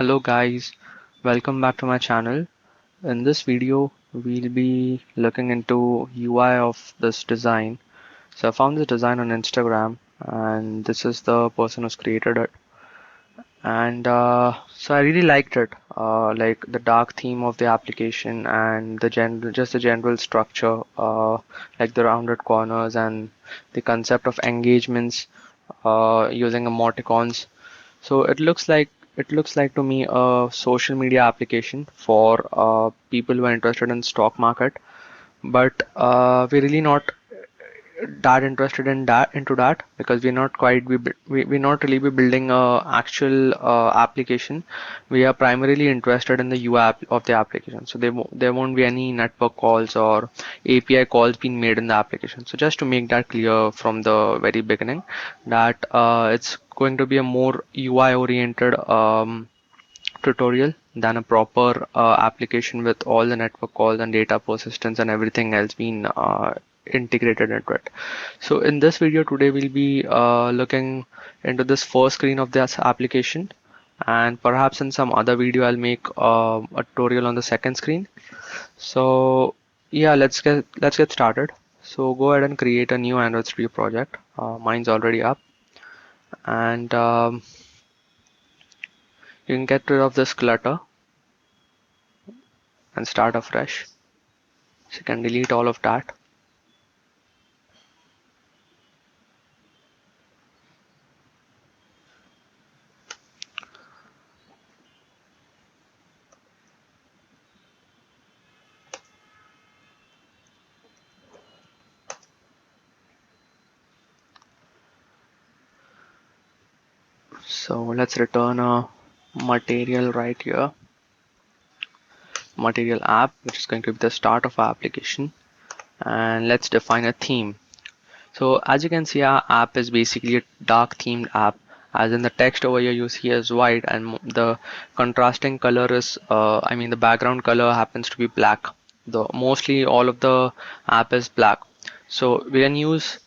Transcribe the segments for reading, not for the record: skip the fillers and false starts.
Hello guys, welcome back to my channel. In this video, we'll be looking into UI of this design. So I found this design on Instagram and this is the person who's created it. And so I really liked it, like the dark theme of the application and just the general structure, like the rounded corners and the concept of engagements using emoticons. So it looks like to me a social media application for people who are interested in stock market, but we're really not that interested in that into that because we're not really be building a actual application. We are primarily interested in the UI of the application. So there won't be any network calls or API calls being made in the application. So just to make that clear from the very beginning, that it's going to be a more UI oriented tutorial than a proper application with all the network calls and data persistence and everything else being integrated into it. So in this video today we'll be looking into this first screen of this application, and perhaps in some other video I'll make a tutorial on the second screen. So yeah, let's get started. So go ahead and create a new Android Studio project. Mine's already up, and you can get rid of this clutter and start afresh. So you can delete all of that. So let's return a material right here, material app, which is going to be the start of our application. And let's define a theme. So as you can see, our app is basically a dark themed app, as in the text over here you see is white and the contrasting color is, the background color happens to be black. The mostly all of the app is black. So we can use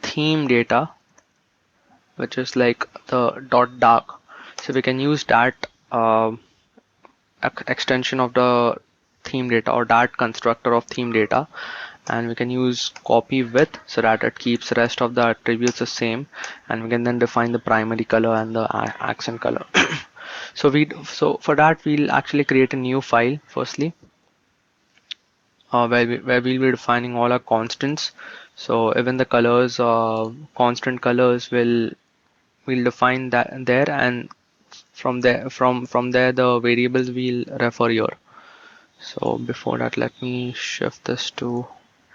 theme data, which is like the dot dark. So we can use that extension of the theme data or that constructor of theme data, and we can use copy width so that it keeps the rest of the attributes the same, and we can then define the primary color and the accent color. So for that we'll actually create a new file firstly, where we'll be defining all our constants. So even the colors, constant colors will define that there, and from there the variables we'll refer here. So before that, let me shift this to,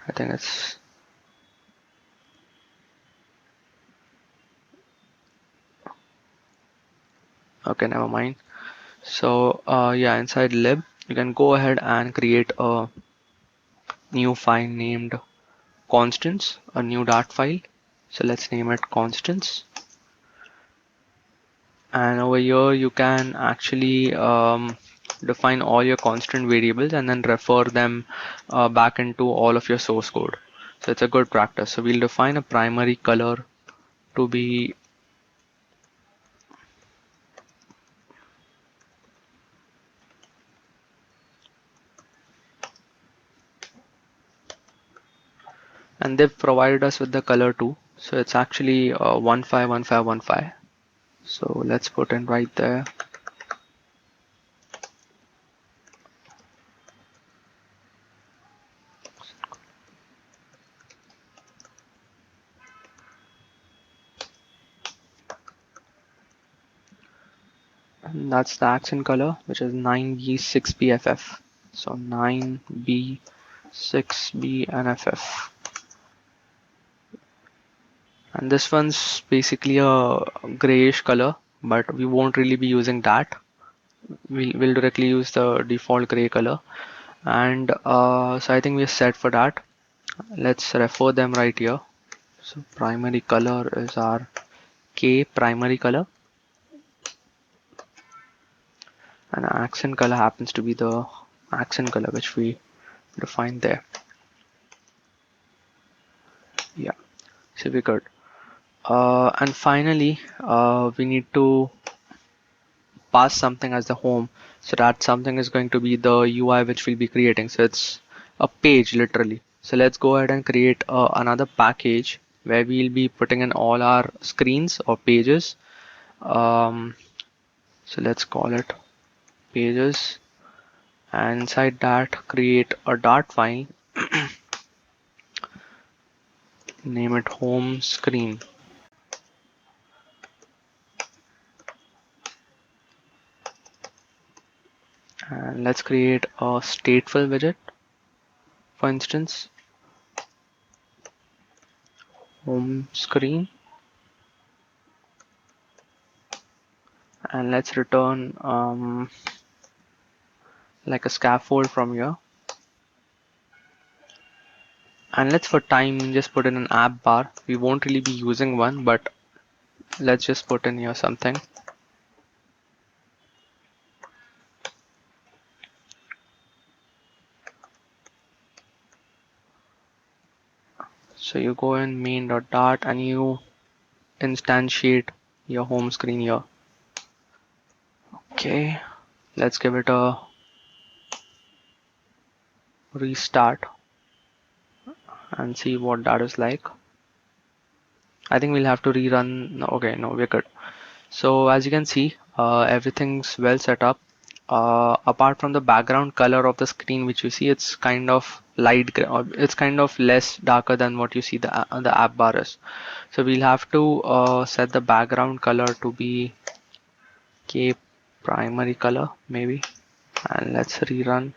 I think it's, okay, never mind. So yeah, inside lib, you can go ahead and create a new file named constants, a new dart file. So let's name it constants. And over here, you can actually define all your constant variables and then refer them back into all of your source code. So it's a good practice. So we'll define a primary color to be, and they've provided us with the color too. So it's actually 151515. So let's put in right there. And that's the accent color, which is 9B6BFF. So 9B6B and FF. And this one's basically a grayish color, but we won't really be using that. We'll directly use the default gray color. And so I think we're set for that. Let's refer them right here. So primary color is our K primary color, and accent color happens to be the accent color which we defined there. Yeah, so we're good. And finally, we need to pass something as the home, so that something is going to be the UI which we'll be creating. So it's a page literally. So let's go ahead and create another package where we'll be putting in all our screens or pages. um, so let's call it pages, and inside that create a dart file, name it home screen, and let's create a stateful widget. For instance, home screen, and let's return like a scaffold from here. And let's for time just put in an app bar. We won't really be using one, but let's just put in here something. So you go in main.dart and you instantiate your home screen here. Okay, let's give it a restart and see what that is like. I think we'll have to rerun. No, okay, no, we're good. So as you can see, everything's well set up. Apart from the background color of the screen, which you see, it's kind of light gray, or it's kind of less darker than what you see the app bar is. So we'll have to set the background color to be K primary color maybe, and let's rerun.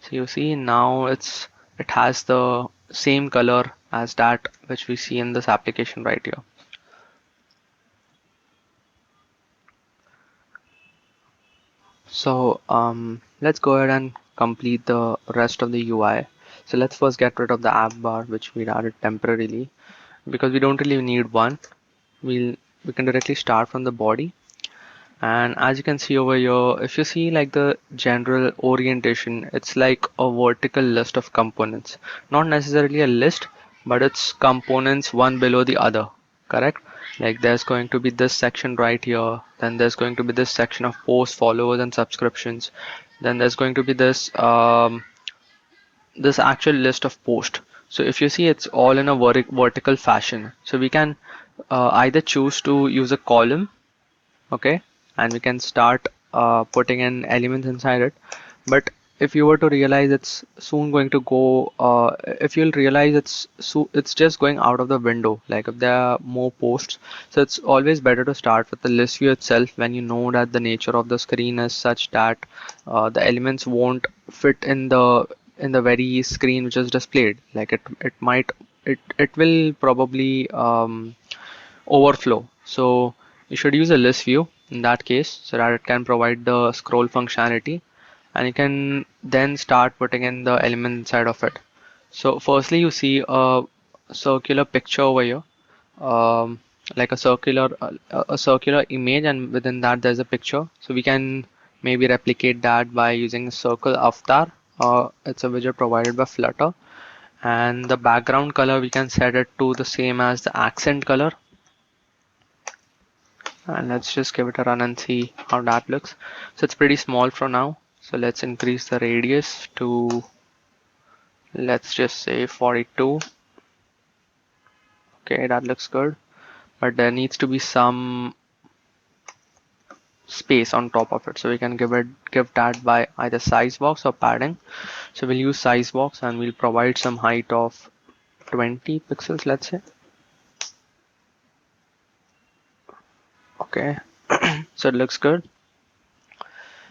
So you see now it has the same color as that which we see in this application right here. So let's go ahead and complete the rest of the UI. So let's first get rid of the app bar which we added temporarily, because we don't really need one. We can directly start from the body. And as you can see over here, if you see like the general orientation, it's like a vertical list of components. Not necessarily a list, but it's components one below the other, correct? Like there's going to be this section right here, then there's going to be this section of posts, followers, and subscriptions. Then there's going to be this actual list of posts. So if you see, it's all in a vertical fashion. So we can either choose to use a column, okay, and we can start putting in elements inside it. But if you were to realize it's soon going to go, if you'll realize it's just going out of the window, like if there are more posts. So it's always better to start with the list view itself when you know that the nature of the screen is such that the elements won't fit in the very screen which is displayed. Like it will probably overflow. So you should use a list view in that case, so that it can provide the scroll functionality, and you can then start putting in the element inside of it. So firstly you see a circular picture over here, um, like a circular image, and within that there's a picture. So we can maybe replicate that by using a circle avatar. It's a widget provided by Flutter, and the background color we can set it to the same as the accent color. And let's just give it a run and see how that looks. So it's pretty small for now, so let's increase the radius to, let's just say 42. Okay, that looks good, but there needs to be some space on top of it, so we can give that by either size box or padding. So we'll use size box and we'll provide some height of 20 pixels, let's say. Okay, so it looks good.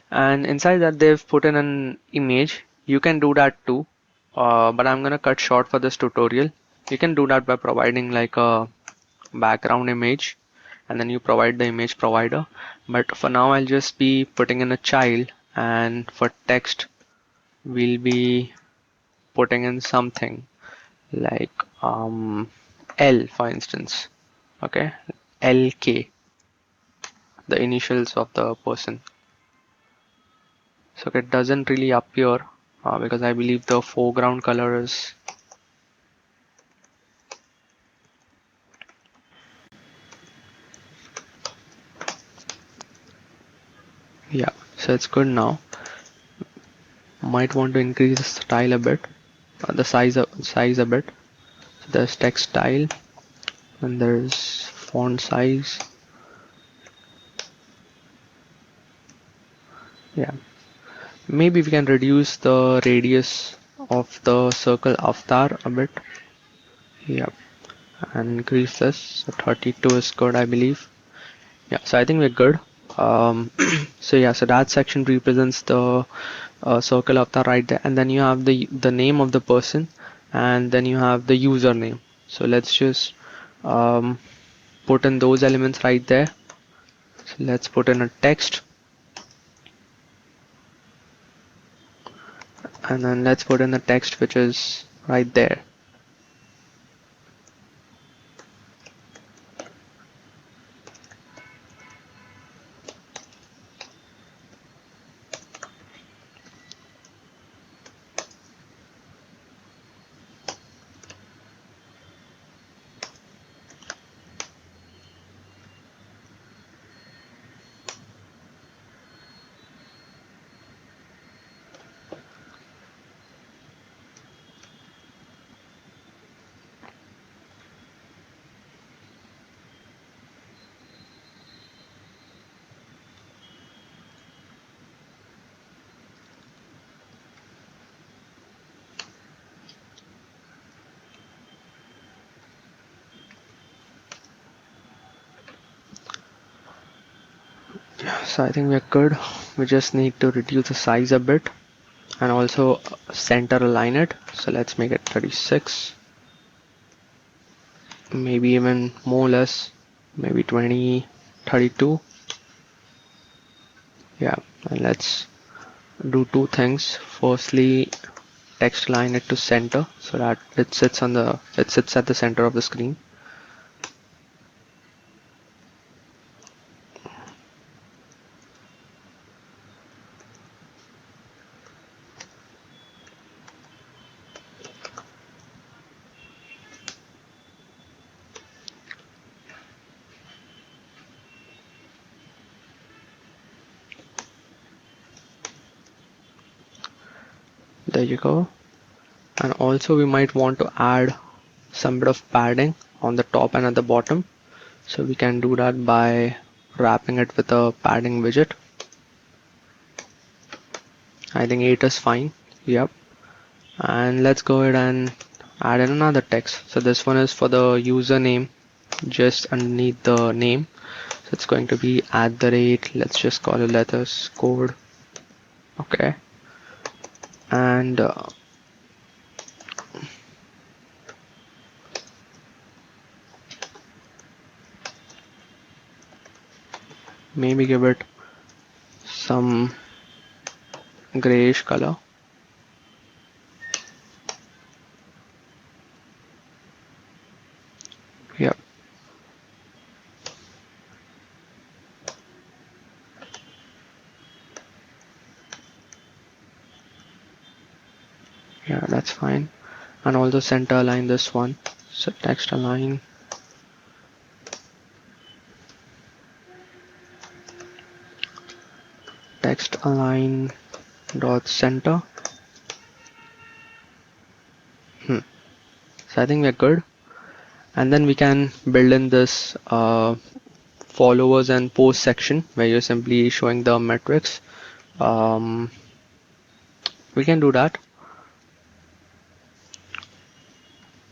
And inside that they've put in an image. You can do that too, but I'm gonna cut short for this tutorial. You can do that by providing like a background image, and then you provide the image provider. But for now I'll just be putting in a child, and for text we'll be putting in something like L, for instance. Okay, LK, the initials of the person. So it doesn't really appear because I believe the foreground color is Yeah, so it's good now. Might want to increase the style a bit, size a bit. So there's text style and there's font size. Yeah, maybe we can reduce the radius of the circle avatar a bit. Yeah, and increase this. So 32 is good, I believe. Yeah, so I think we're good. So yeah, so that section represents the circle avatar right there, and then you have the name of the person, and then you have the username. So let's just um, put in those elements right there. So let's put in a text, and then let's put in the text which is right there. So I think we're good. We just need to reduce the size a bit and also center align it. So let's make it 36, maybe even more or less, maybe 20, 32. Yeah, and let's do two things. Firstly, text align it to center so that it sits at the center of the screen. There you go. And also we might want to add some bit of padding on the top and at the bottom. So we can do that by wrapping it with a padding widget. I think 8 is fine. Yep. And let's go ahead and add in another text. So this one is for the username, just underneath the name. So it's going to be at the rate, let's just call it letters code. Okay. And maybe give it some grayish color. Yep. Yeah, that's fine. And also center align this one. So text align. Text align dot center. So I think we're good. And then we can build in this followers and post section where you're simply showing the metrics. Um, we can do that.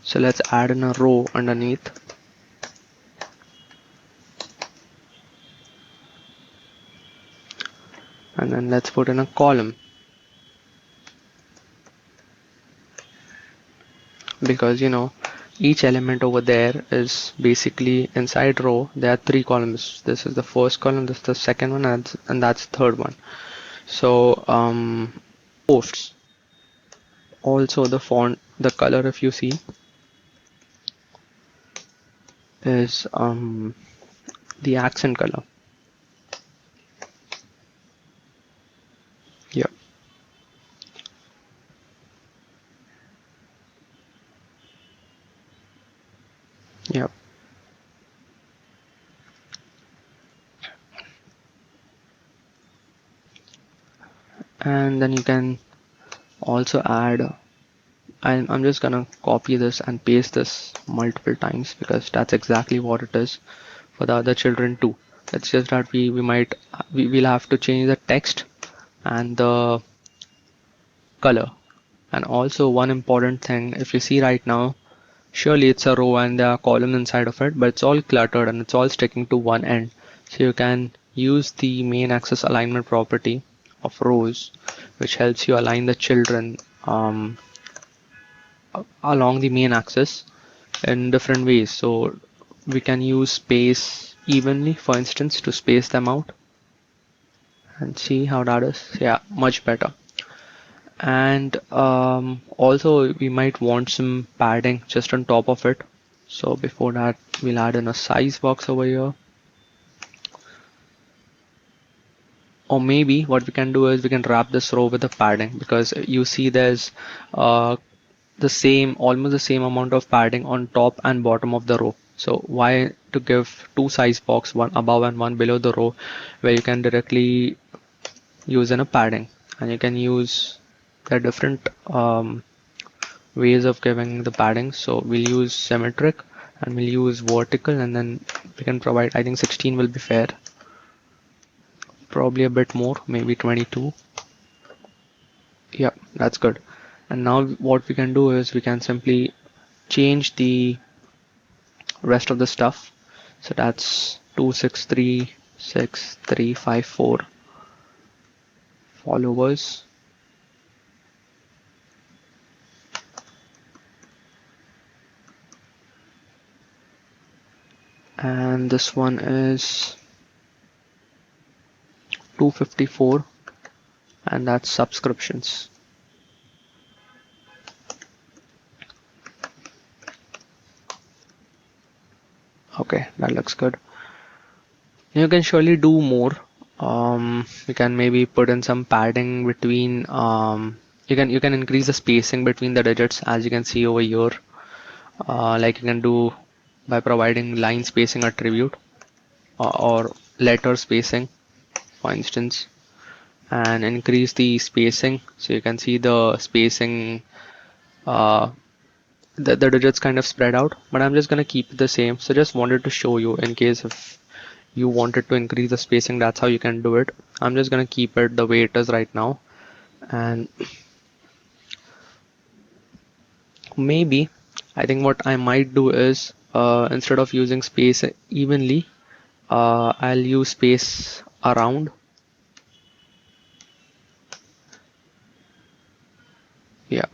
So let's add in a row underneath. And then let's put in a column, because each element over there is basically inside row. There are three columns. This is the first column, this is the second one, and that's the third one. So posts, also the font, the color, if you see, is the accent color. Yep. Yep. And then you can also add, I'm just gonna copy this and paste this multiple times because that's exactly what it is for the other children too. It's just that we'll have to change the text and the color. And also one important thing, if you see right now, surely it's a row and there are columns inside of it, but it's all cluttered and it's all sticking to one end. So you can use the main axis alignment property of rows, which helps you align the children along the main axis in different ways. So we can use space evenly, for instance, to space them out and see how that is. Yeah, much better. And also we might want some padding just on top of it. So before that, we'll add in a size box over here. Or maybe what we can do is we can wrap this row with the padding, because you see there's almost the same amount of padding on top and bottom of the row. So why to give two size box, one above and one below the row, where you can directly use in a padding, and you can use the different ways of giving the padding. So we'll use symmetric and we'll use vertical, and then we can provide, I think 16 will be fair, probably a bit more, maybe 22. Yeah, that's good. And now what we can do is we can simply change the rest of the stuff. So that's 263634 followers. And this one is 254, and that's subscriptions. Okay, that looks good. You can surely do more. You can maybe put in some padding between. You can increase the spacing between the digits, as you can see over here. Like you can do by providing line spacing attribute, or letter spacing, for instance, and increase the spacing. So you can see the spacing. Uh, the digits kind of spread out, but I'm just gonna keep it the same. So just wanted to show you in case if you wanted to increase the spacing, that's how you can do it. I'm just gonna keep it the way it is right now. And maybe I think what I might do is, instead of using space evenly, I'll use space around. Yeah,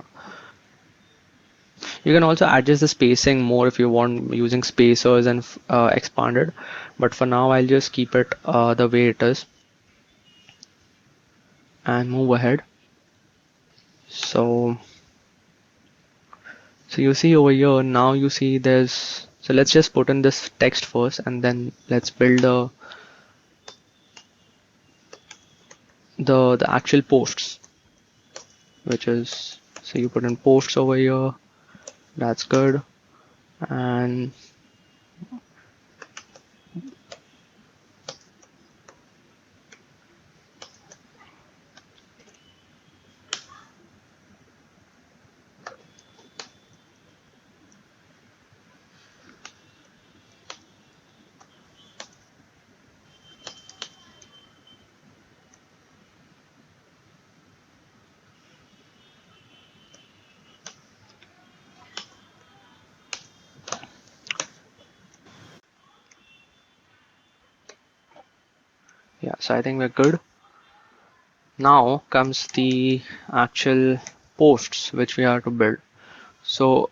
you can also adjust the spacing more if you want, using spacers and expanded, but for now I'll just keep it the way it is and move ahead. So you see over here, now you see there's, so let's just put in this text first, and then let's build the actual posts, which is, so you put in posts over here. That's good. And yeah, so I think we're good. Now comes the actual posts which we have to build. So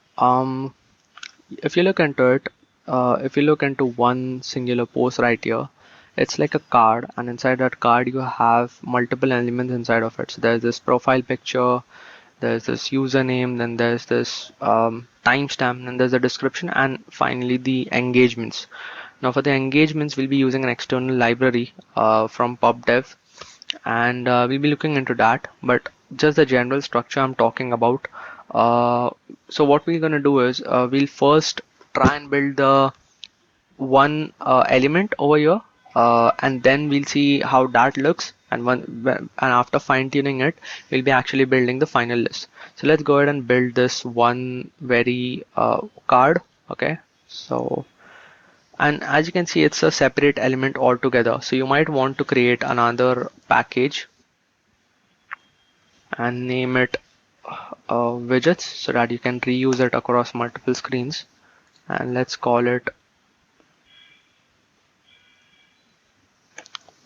if you look into it, if you look into one singular post right here, it's like a card, and inside that card you have multiple elements inside of it. So there's this profile picture, there's this username, then there's this timestamp, then there's a description, and finally the engagements. Now for the engagements, we'll be using an external library from PubDev, and we'll be looking into that, but just the general structure I'm talking about. So what we're gonna do is, we'll first try and build the one element over here, and then we'll see how that looks, and after fine-tuning it, we'll be actually building the final list. So let's go ahead and build this one very card. Okay, so, and as you can see, it's a separate element altogether, so you might want to create another package and name it widgets so that you can reuse it across multiple screens, and let's call it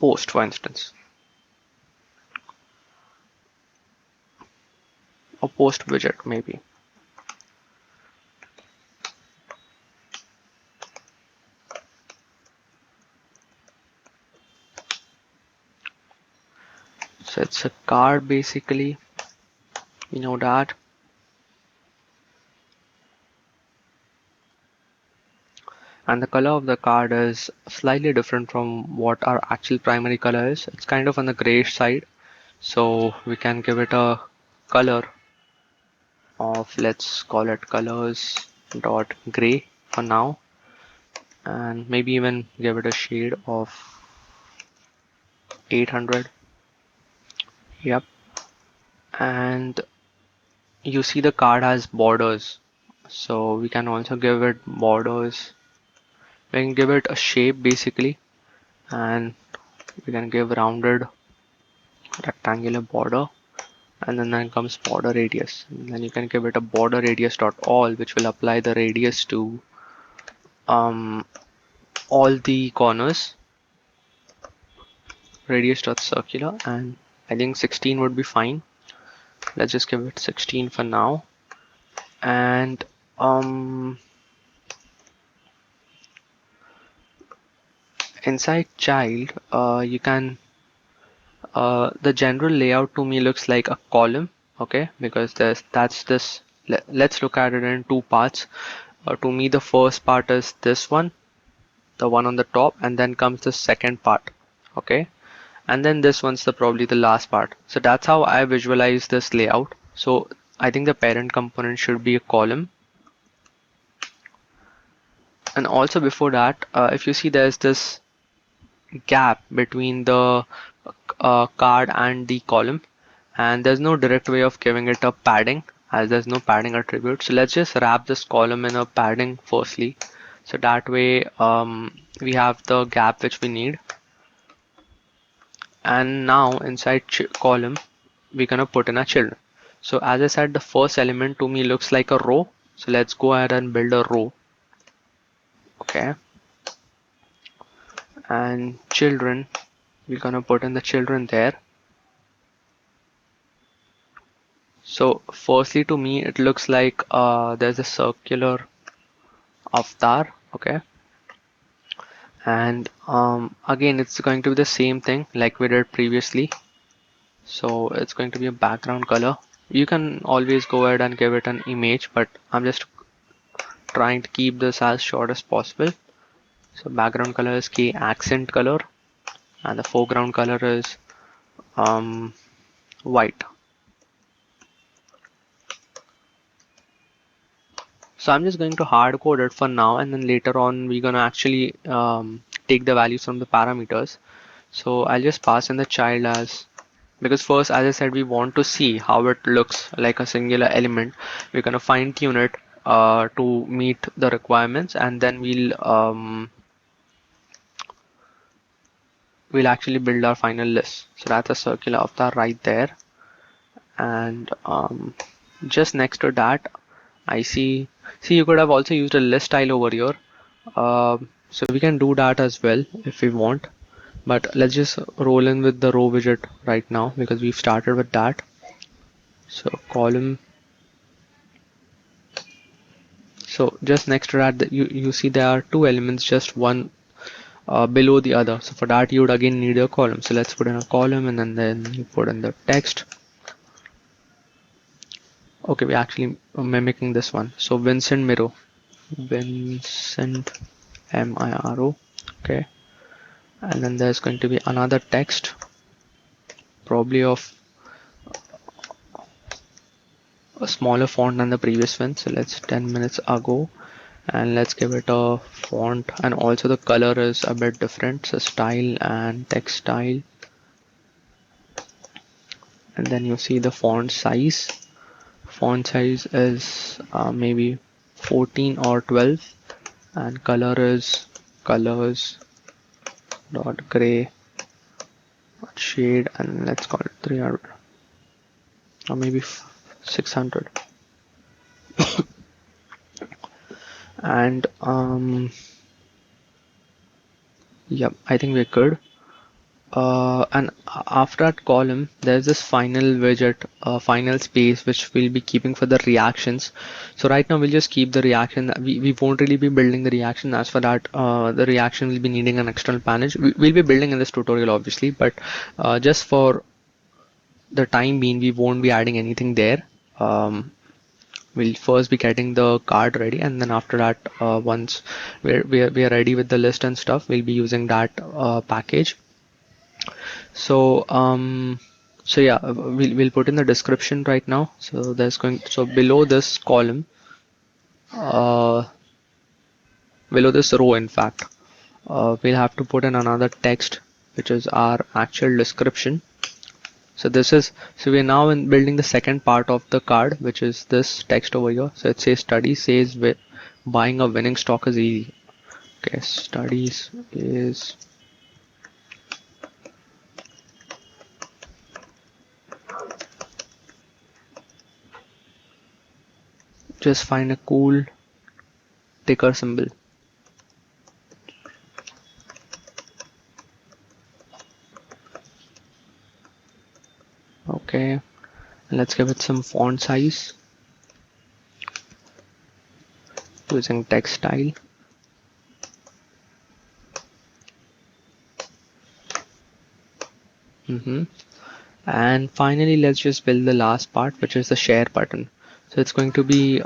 post, for instance, or post widget maybe. So it's a card basically, we know that. And the color of the card is slightly different from what our actual primary color is. It's kind of on the grayish side, so we can give it a color of, let's call it colors dot gray for now, and maybe even give it a shade of 800. Yep. And you see the card has borders, so we can also give it borders. We can give it a shape basically, and we can give rounded rectangular border, and then comes border radius, and then you can give it a border radius dot all, which will apply the radius to all the corners, radius dot circular, and I think 16 would be fine. Let's just give it 16 for now. And inside child, you can the general layout to me looks like a column, okay, because that's this. Let's look at it in two parts. To me, the first part is this one, the one on the top, and then comes the second part, okay, and then this one's probably the last part. So that's how I visualize this layout. So I think the parent component should be a column, and also before that, if you see, there's this gap between the card and the column, and there's no direct way of giving it a padding as there's no padding attribute. So let's just wrap this column in a padding firstly, so that way we have the gap which we need. And now inside column we're gonna put in a children. So as I said, the first element to me looks like a row, so let's go ahead and build a row. Okay, and children, we're gonna put in the children there. So firstly, to me it looks like there's a circular avatar, okay, and again it's going to be the same thing like we did previously. So it's going to be a background color. You can always go ahead and give it an image, but I'm just trying to keep this as short as possible. So background color is K accent color, and the foreground color is white. So I'm just going to hard code it for now, and then later on we're gonna actually take the values from the parameters. So I'll just pass in the child as, because first, as I said, we want to see how it looks like a singular element. We're gonna fine tune it to meet the requirements, and then we'll actually build our final list. So that's a circular avatar right there, and just next to that I see you could have also used a list style over here, so we can do that as well if we want, but let's just roll in with the row widget right now because we've started with that. So column, so just next to that you see there are two elements, just one below the other. So for that you would again need a column. So let's put in a column, and then you put in the text. Okay, we're actually mimicking this one. So Vincent Miro, Vincent Miro, okay, and then there's going to be another text, probably of a smaller font than the previous one. So let's 10 minutes ago, and let's give it a font, and also the color is a bit different, so style and text style. And then you see the font size. Font size is maybe 14 or 12, and color is colors dot gray dot shade, and let's call it 300 or maybe 600. And yep, I think we're good. And after that column, there's this final widget, final space, which we'll be keeping for the reactions. So right now we'll just keep the reaction. We won't really be building the reaction. As for that, the reaction will be needing an external package. We'll be building in this tutorial, obviously, but just for the time being, we won't be adding anything there. We'll first be getting the card ready, and then after that, once we are ready with the list and stuff, we'll be using that package. So yeah, we'll put in the description right now. So below this column, uh, below this row, in fact, we'll have to put in another text, which is our actual description. So we're now in building the second part of the card, which is this text over here. So it says study says buying a winning stock is easy. Okay, studies is just find a cool ticker symbol. Okay, let's give it some font size using text style. And finally, let's just build the last part, which is the share button. So it's going to be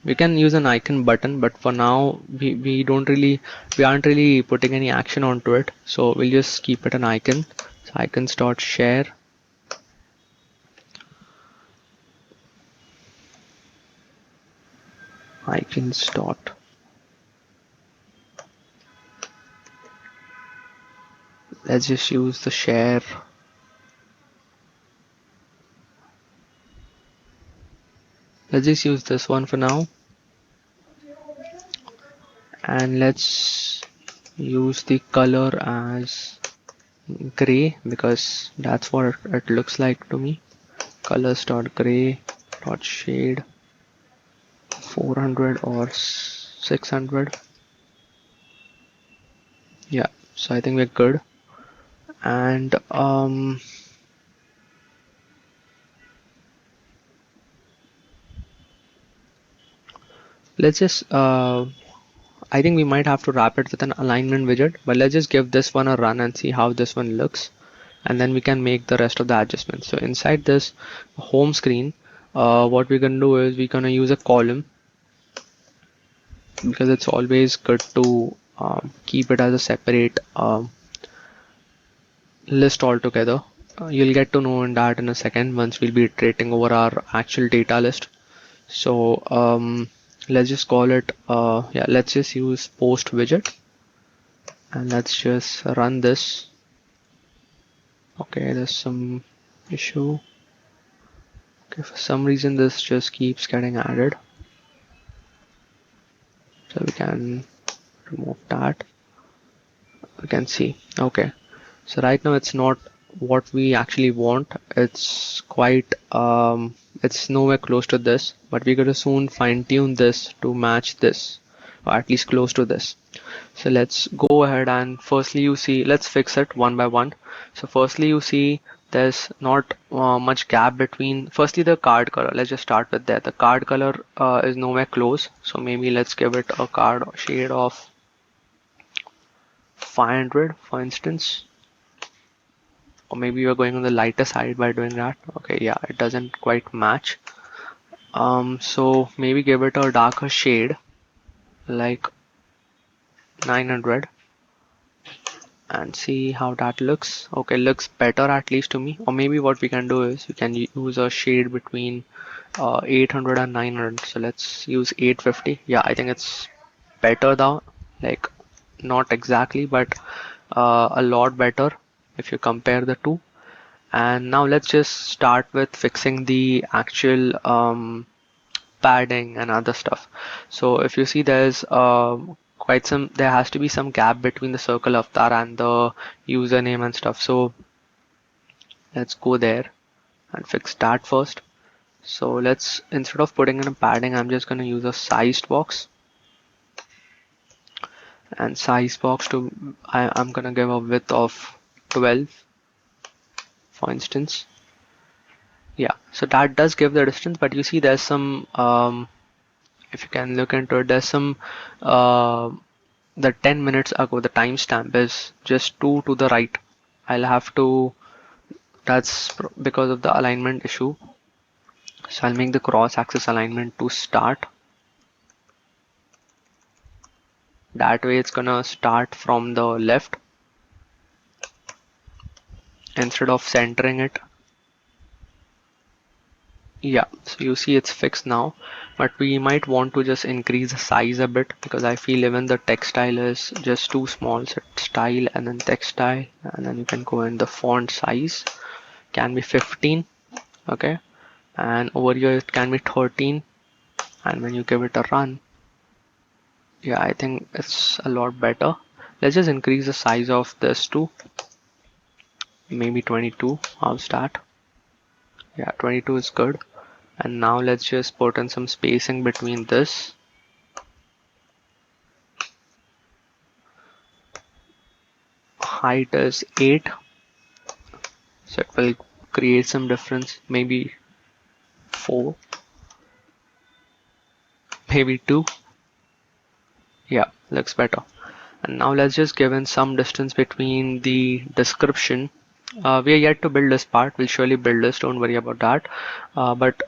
we can use an icon button, but for now we aren't really putting any action onto it, so we'll just keep it an icon. So icons dot share. Icons dot let's just use the share. Let's just use this one for now, and let's use the color as gray because that's what it looks like to me. Colors dot gray dot shade 400 or 600. Yeah, so I think we're good. And let's just I think we might have to wrap it with an alignment widget, but let's just give this one a run and see how this one looks, and then we can make the rest of the adjustments. So inside this home screen, what we're gonna do is we're gonna use a column because it's always good to keep it as a separate list altogether. You'll get to know in that in a second once we'll be iterating over our actual data list. So let's just call it yeah, let's just use post widget, and let's just run this. Okay, there's some issue. Okay, for some reason this just keeps getting added, so we can remove that. We can see. Okay, so right now it's not what we actually want. It's quite it's nowhere close to this, but we're going to soon fine-tune this to match this, or at least close to this. So let's go ahead and firstly you see, let's fix it one by one. So firstly you see there's not much gap between, firstly the card color, let's just start with that. The card color is nowhere close, so maybe let's give it a card shade of 500 for instance, or maybe you're going on the lighter side by doing that. Okay, yeah, it doesn't quite match. So maybe give it a darker shade like 900 and see how that looks. Okay, looks better at least to me. Or maybe what we can do is we can use a shade between 800 and 900. So let's use 850. Yeah, I think it's better now, like not exactly, but a lot better if you compare the two. And now let's just start with fixing the actual padding and other stuff. So if you see, there's there has to be some gap between the circle avatar and the username and stuff. So let's go there and fix that first. So let's, instead of putting in a padding, I'm just going to use a sized box. And size box to, I'm going to give a width of 12, for instance. Yeah, so that does give the distance, but you see there's some if you can look into it, there's some uh, the 10 minutes ago the timestamp is just 2 to the right. I'll have to, that's because of the alignment issue. So I'll make the cross axis alignment to start. That way it's gonna start from the left instead of centering it. Yeah, so you see it's fixed now, but we might want to just increase the size a bit because I feel even the textile is just too small. So style and then textile, and then you can go in the font size can be 15, okay, and over here it can be 13, and when you give it a run, yeah, I think it's a lot better. Let's just increase the size of this to maybe 22. How's that? Yeah, 22 is good. And now let's just put in some spacing between this. Height is 8, so it will create some difference, maybe 4, maybe 2. Yeah, looks better. And now let's just give in some distance between the description. We are yet to build this part. We'll surely build this, don't worry about that. But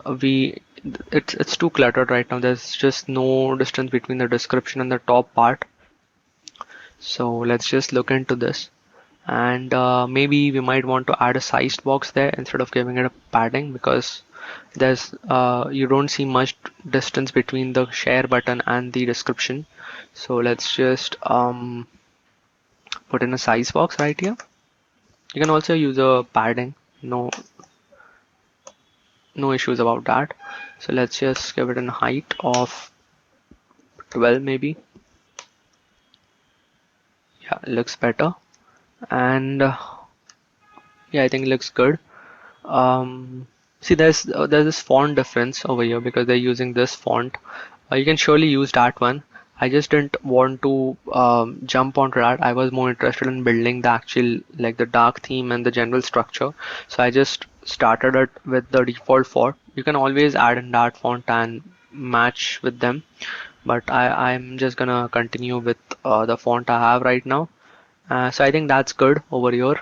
it's too cluttered right now. There's just no distance between the description and the top part. So let's just look into this. And maybe we might want to add a sized box there instead of giving it a padding, because there's you don't see much distance between the share button and the description. So let's just put in a size box right here. You can also use a padding, no issues about that. So let's just give it a height of 12 maybe. Yeah, it looks better. And yeah, I think it looks good. See, there's this font difference over here because they're using this font. You can surely use that one. I just didn't want to jump onto that. I was more interested in building the actual, like the dark theme and the general structure. So I just started it with the default font. You can always add in that font and match with them. But I'm just gonna continue with the font I have right now. So I think that's good over here.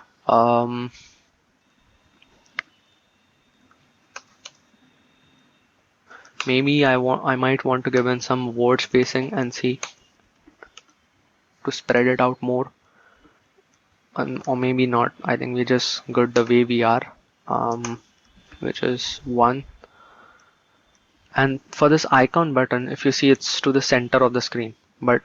Maybe I might want to give in some word spacing and see to spread it out more, or maybe not. I think we're just good the way we are, which is 1. And for this icon button, if you see, it's to the center of the screen, but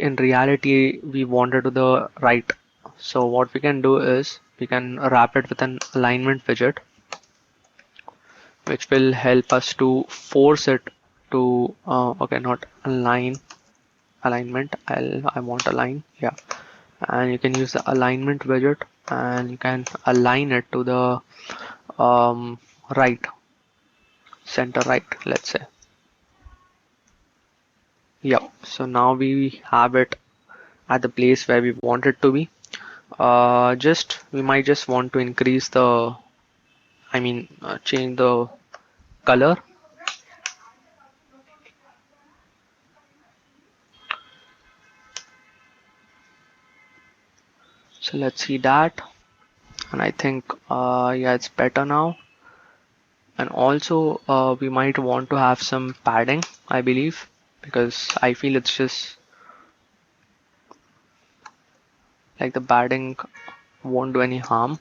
in reality we want it to the right. So what we can do is we can wrap it with an alignment widget, which will help us to force it to okay, not alignment, I want align, yeah. And you can use the alignment widget and you can align it to the right, center right, let's say. Yep, so now we have it at the place where we want it to be. Just we might just want to increase the, change the color. So let's see that, and I think yeah, it's better now. And also we might want to have some padding, I believe, because I feel it's just like the padding won't do any harm.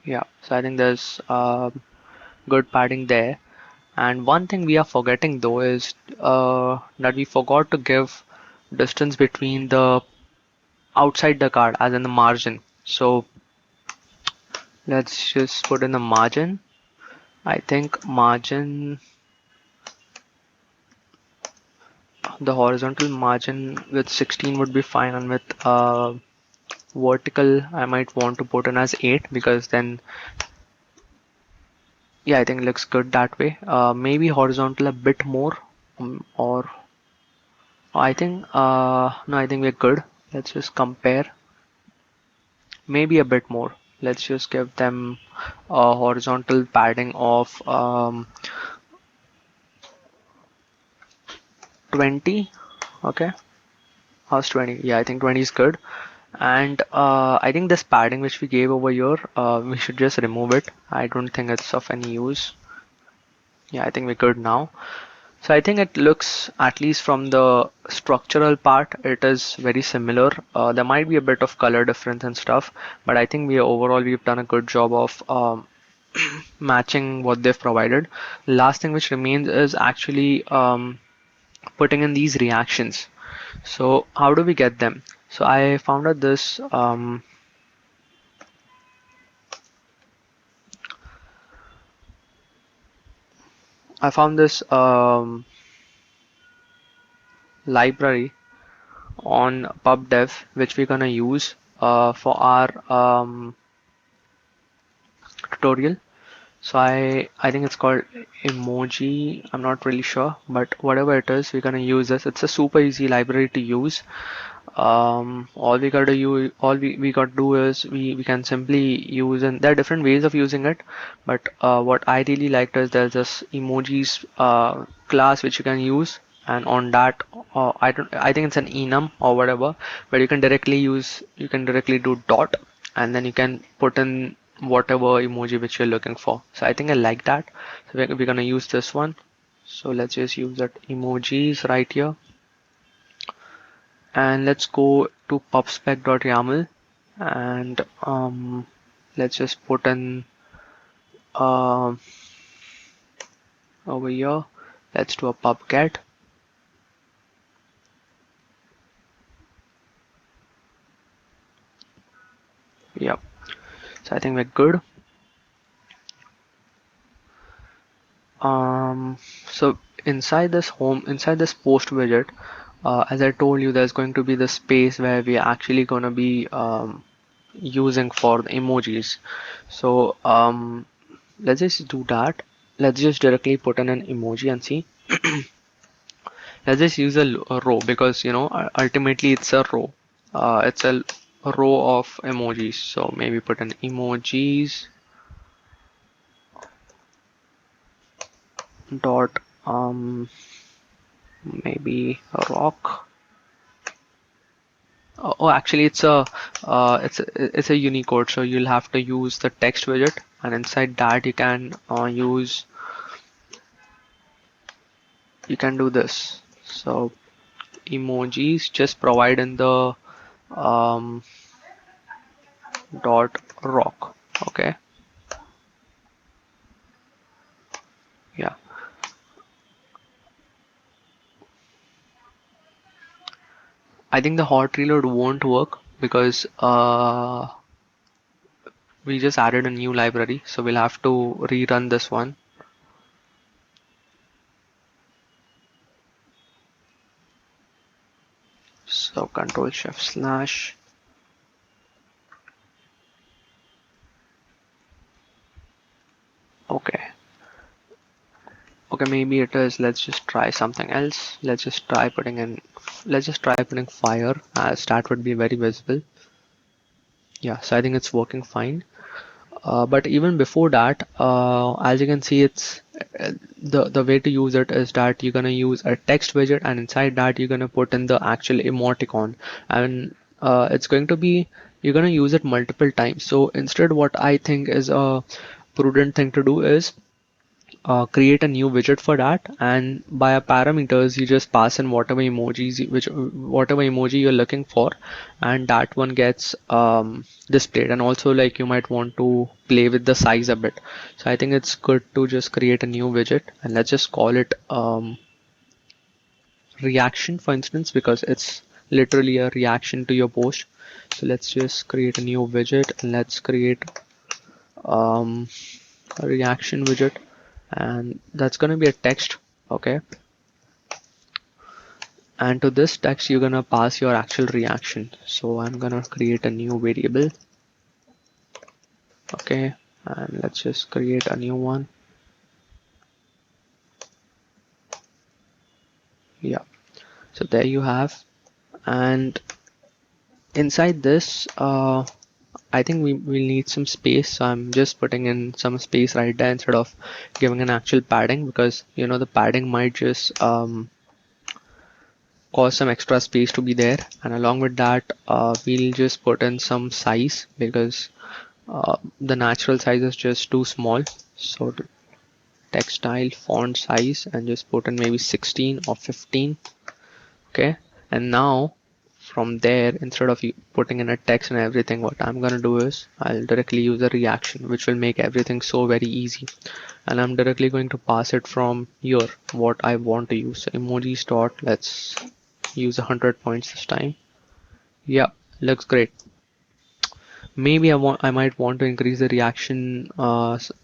Yeah, so I think there's good padding there. And one thing we are forgetting though is that we forgot to give distance between the outside the card, as in the margin. So let's just put in the margin. I think margin, the horizontal margin with 16 would be fine, and with vertical I might want to put in as 8, because then yeah, I think it looks good that way. Maybe horizontal a bit more, or I think no, I think we're good. Let's just compare. Maybe a bit more. Let's just give them a horizontal padding of 20. Okay, how's 20? Yeah, I think 20 is good. And I think this padding which we gave over here, we should just remove it. I don't think it's of any use. Yeah, I think we're good now. So I think it looks, at least from the structural part, it is very similar. There might be a bit of color difference and stuff, but I think we overall we've done a good job of matching what they've provided. Last thing which remains is actually putting in these reactions. So how do we get them? So I found out this I found this library on pubdev, which we're gonna use for our tutorial. So I think it's called emoji. I'm not really sure, but whatever it is, we're gonna use this. It's a super easy library to use. All we gotta do is we can simply use, and there are different ways of using it, but what I really liked is there's this emojis class which you can use, and on that I think it's an enum or whatever, but you can directly do dot, and then you can put in whatever emoji which you're looking for. So I think I like that. So we're gonna use this one. So let's just use that emojis right here, and let's go to pubspec.yaml, and let's just put in um over here, let's do a pubget. Yep, so I think we're good. So inside this post widget, as I told you, there's going to be the space where we are actually going to be using for the emojis. So let's just do that. Let's just directly put in an emoji and see. Let's just use a row, because ultimately it's a row. It's a row of emojis. So maybe put in emojis dot maybe a rock. Oh, actually, it's a Unicode, so you'll have to use the text widget, and inside that you can do this. So emojis, just provide in the um, dot rock. Okay, yeah. I think the hot reload won't work because we just added a new library, so we'll have to rerun this one. So Control Shift slash. Okay. Okay, maybe it is. Let's just try something else. Let's just try putting fire, as that would be very visible. Yeah, so I think it's working fine. But even before that, as you can see, it's the way to use it is that you're gonna use a text widget, and inside that you're gonna put in the actual emoticon, and it's going to be, you're gonna use it multiple times. So instead, what I think is a prudent thing to do is create a new widget for that, and by our parameters you just pass in whatever whatever emoji you're looking for, and that one gets displayed. And also, like, you might want to play with the size a bit, so I think it's good to just create a new widget, and let's just call it reaction, for instance, because it's literally a reaction to your post. So let's just create a new widget, and let's create um, a reaction widget, and that's going to be a text. Okay, and to this text you're going to pass your actual reaction. So I'm going to create a new variable. Okay, and let's just create a new one. Yeah, so there you have. And inside this, I think we will need some space, so I'm just putting in some space right there instead of giving an actual padding, because you know the padding might just cause some extra space to be there. And along with that, we'll just put in some size, because the natural size is just too small. So text style font size, and just put in maybe 16 or 15. Okay, and now from there, instead of putting in a text and everything, what I'm gonna do is I'll directly use a reaction, which will make everything so very easy. And I'm directly going to pass it from here what I want to use. So emojis dot, let's use 100 points this time. Yeah, looks great. Maybe I might want to increase the reaction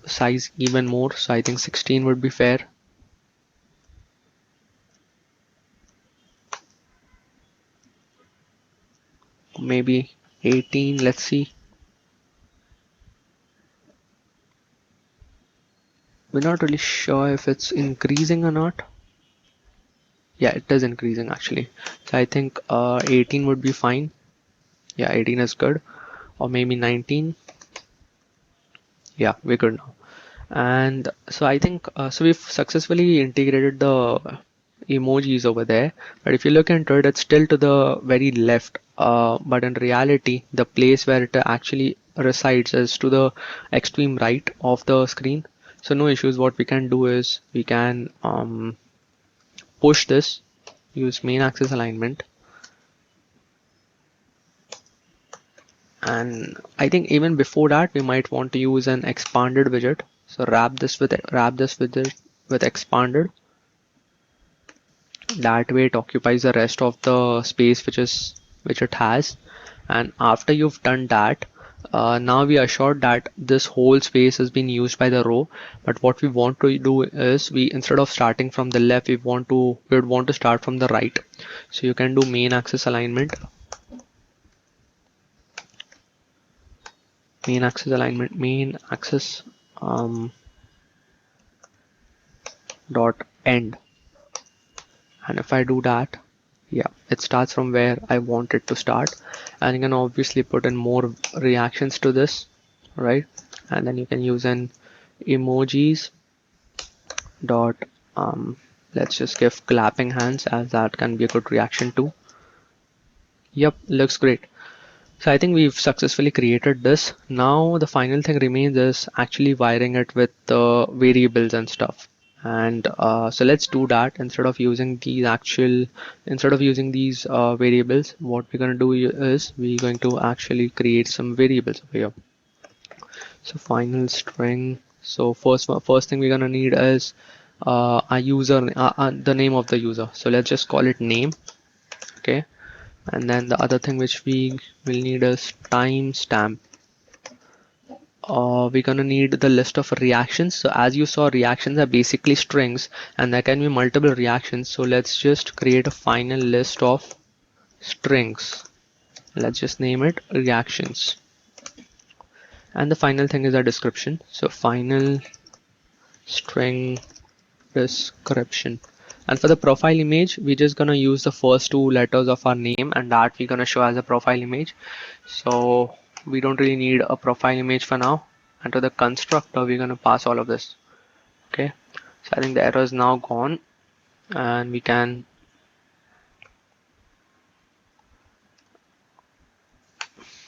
size even more, so I think 16 would be fair. Maybe 18, let's see. We're not really sure if it's increasing or not. Yeah, it is increasing actually. So I think 18 would be fine. Yeah, 18 is good. Or maybe 19. Yeah, we're good now. And so I think so we've successfully integrated the emojis over there. But if you look into it, it's still to the very left. But in reality, the place where it actually resides is to the extreme right of the screen. So no issues. What we can do is we can push this, use main axis alignment, and I think even before that we might want to use an expanded widget. So wrap this with it with expanded. That way it occupies the rest of the space which it has. And after you've done that, now we are assured that this whole space has been used by the row. But what we want to do is, we instead of starting from the left, we would want to start from the right. So you can do main axis alignment, main axis dot end. And if I do that, yeah, it starts from where I want it to start. And you can obviously put in more reactions to this, right? And then you can use an emojis dot let's just give clapping hands, as that can be a good reaction too. Yep, looks great. So I think we've successfully created this. Now the final thing remains is actually wiring it with the variables and stuff. And so let's do that. Instead of using these variables, what we're going to do is we're going to actually create some variables over here. So final string. So first thing we're going to need is a user, the name of the user. So let's just call it name. Okay, and then the other thing which we will need is timestamp. We're gonna need the list of reactions. So as you saw, reactions are basically strings, and there can be multiple reactions. So let's just create a final list of strings. Let's just name it reactions. And the final thing is a description. So final string description. And for the profile image, we're just gonna use the first two letters of our name, and that we're gonna show as a profile image. So we don't really need a profile image for now. And to the constructor, we're gonna pass all of this. Okay, so I think the error is now gone, and we can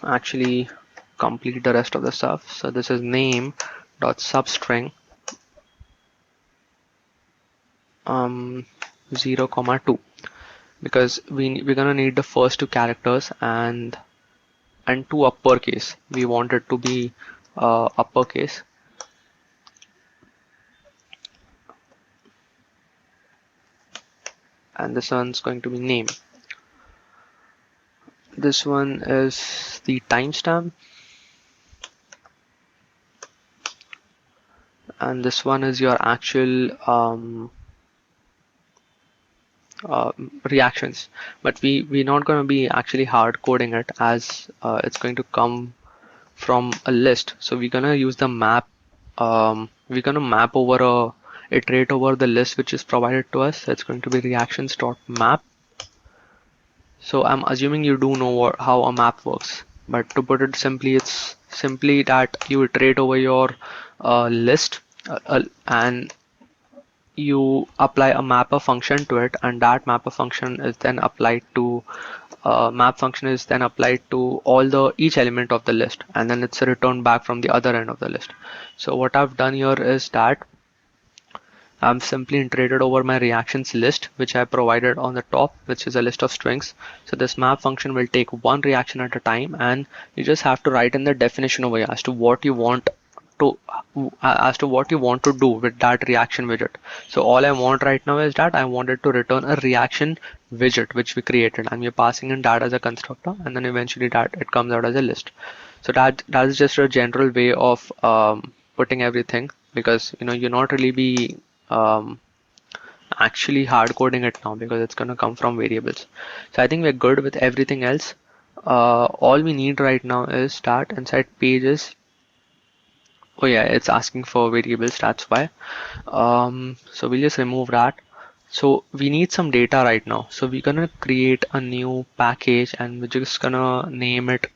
actually complete the rest of the stuff. So this is name dot substring, 0, 2, because we're gonna need the first two characters and two uppercase. We want it to be uppercase. And this one's going to be name. This one is the timestamp, and this one is your actual reactions. But we're not going to be actually hard coding it, as it's going to come from a list. So we're gonna use the map. We're gonna map over iterate over the list which is provided to us. It's going to be reactions.map. So I'm assuming you do know how a map works, but to put it simply, it's simply that you iterate over your list, and you apply a mapper function to it, and that mapper function is then applied to map function is then applied to each element of the list, and then it's returned back from the other end of the list. So what I've done here is that I'm simply iterated over my reactions list, which I provided on the top, which is a list of strings. So this map function will take one reaction at a time, and you just have to write in the definition over here as to what you want to do with that reaction widget. So all I want right now is that I wanted to return a reaction widget which we created, and we're passing in that as a constructor, and then eventually that it comes out as a list. So that is just a general way of putting everything, because you're not really be um, actually hard coding it now, because it's going to come from variables. So I think we're good with everything else. All we need right now is that inside pages. Oh yeah, it's asking for variables, that's why. So we'll just remove that. So we need some data right now. So we're gonna create a new package, and we're just gonna name it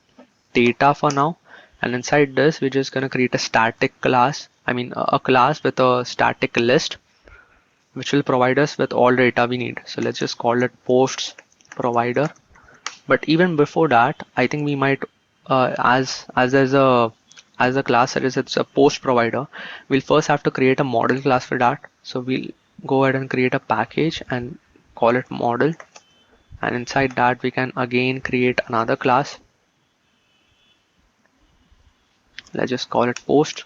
data for now. And inside this, we're just gonna create a static class. I mean, a class with a static list, which will provide us with all data we need. So let's just call it posts provider. But even before that, I think we might, as there's a class that is it's a post provider, we'll first have to create a model class for that. So we'll go ahead and create a package and call it model, and inside that we can again create another class. Let's just call it post.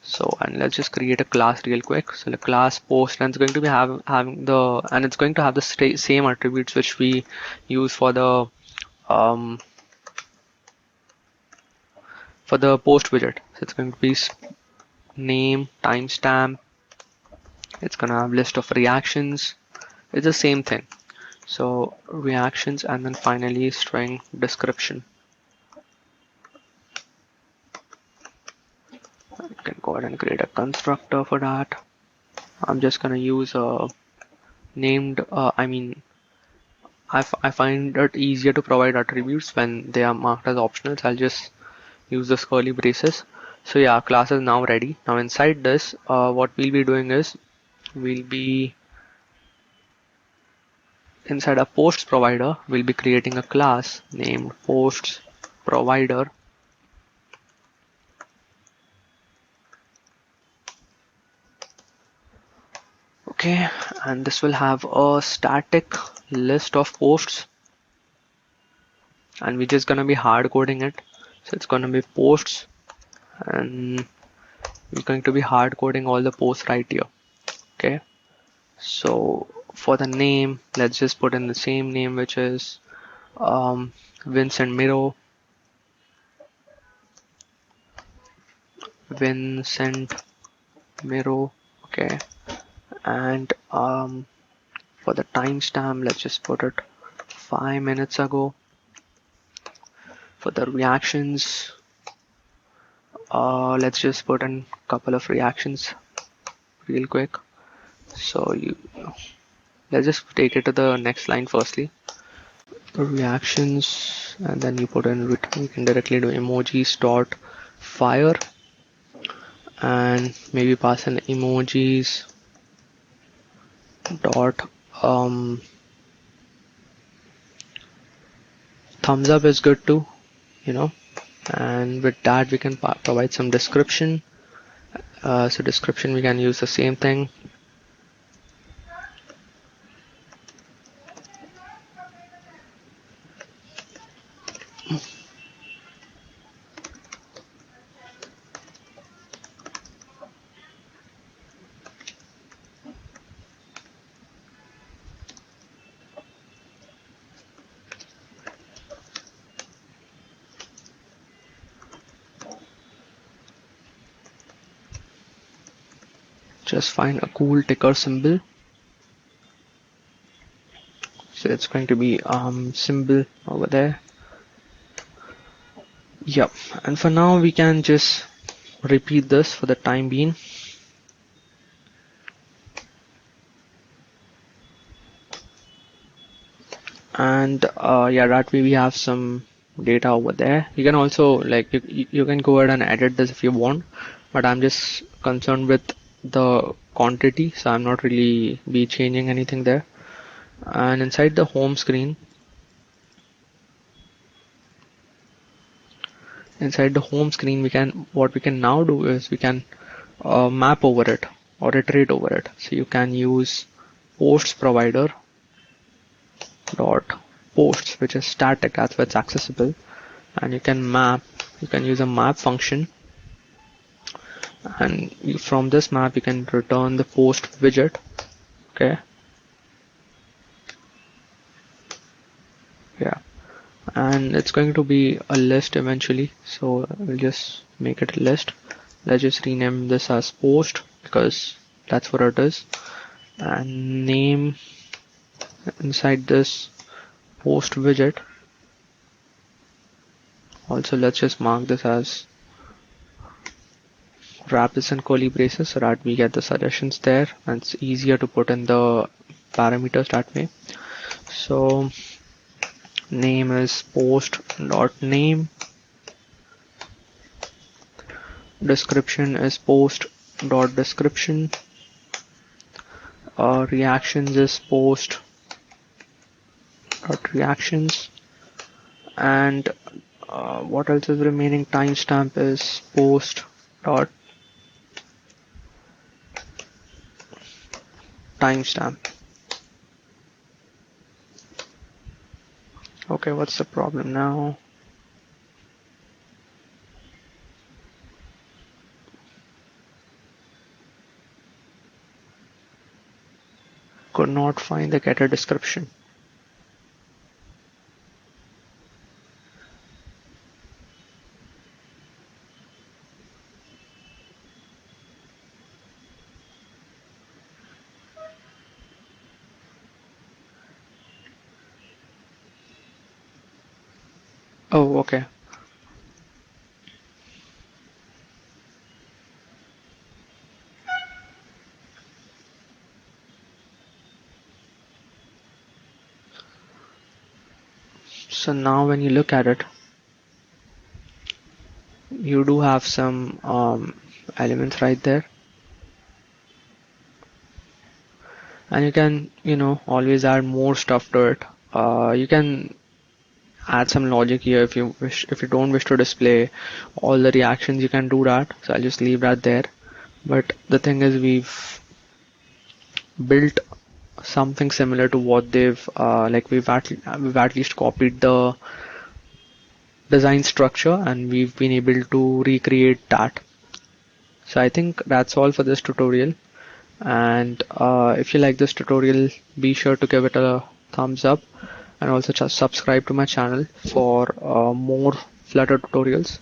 So, and let's just create a class real quick. So the class post, and it's going to be it's going to have the same attributes which we use for the post widget. So it's going to be name, timestamp. It's going to have list of reactions. It's the same thing. So reactions, and then finally string description. You can go ahead and create a constructor for that. I'm just going to use a named, I find it easier to provide attributes when they are marked as optional, so I'll just use this curly braces. So yeah, class is now ready. Now inside this, what we'll be doing is we'll be inside a posts provider, we'll be creating a class named posts provider. Okay, and this will have a static list of posts, and we're just gonna be hard coding it. So it's gonna be posts, and we're going to be hard coding all the posts right here. Okay, so for the name, let's just put in the same name, which is Vincent Miro. Okay, and for the timestamp, let's just put it 5 minutes ago. For the reactions, let's just put in a couple of reactions real quick. So let's just take it to the next line firstly. Reactions, and then you put in you can directly do emojis dot fire, and maybe pass in emojis dot thumbs up is good too, and with that we can provide some description. So description, we can use the same thing. Just find a cool ticker symbol. So it's going to be symbol over there. Yep. And for now we can just repeat this for the time being. And yeah, that way we have some data over there. You can also like you can go ahead and edit this if you want, but I'm just concerned with the quantity, so I'm not really be changing anything there. And inside the home screen, we can what we can now do is we can map over it or iterate over it. So you can use posts provider dot posts, which is static, that's why it's accessible, and you can use a map function, and from this map you can return the post widget. Okay, yeah, and it's going to be a list eventually, so we'll just make it a list. Let's just rename this as post because that's what it is, and name inside this post widget. Also, let's just mark this as wrap this in curly braces so that we get the suggestions there, and it's easier to put in the parameters that way. So name is post dot name, description is post dot description, reactions is post dot reactions, and what else is remaining? Timestamp is post dot timestamp. Okay, what's the problem now? Could not find the getter description. Oh, okay. So now when you look at it, you do have some elements right there, and you can always add more stuff to it. You can add some logic here if you wish. If you don't wish to display all the reactions, you can do that, so I'll just leave that there. But the thing is, we've built something similar to what they've like we've at least copied the design structure and we've been able to recreate that. So I think that's all for this tutorial, and if you like this tutorial, be sure to give it a thumbs up and also just subscribe to my channel for more Flutter tutorials.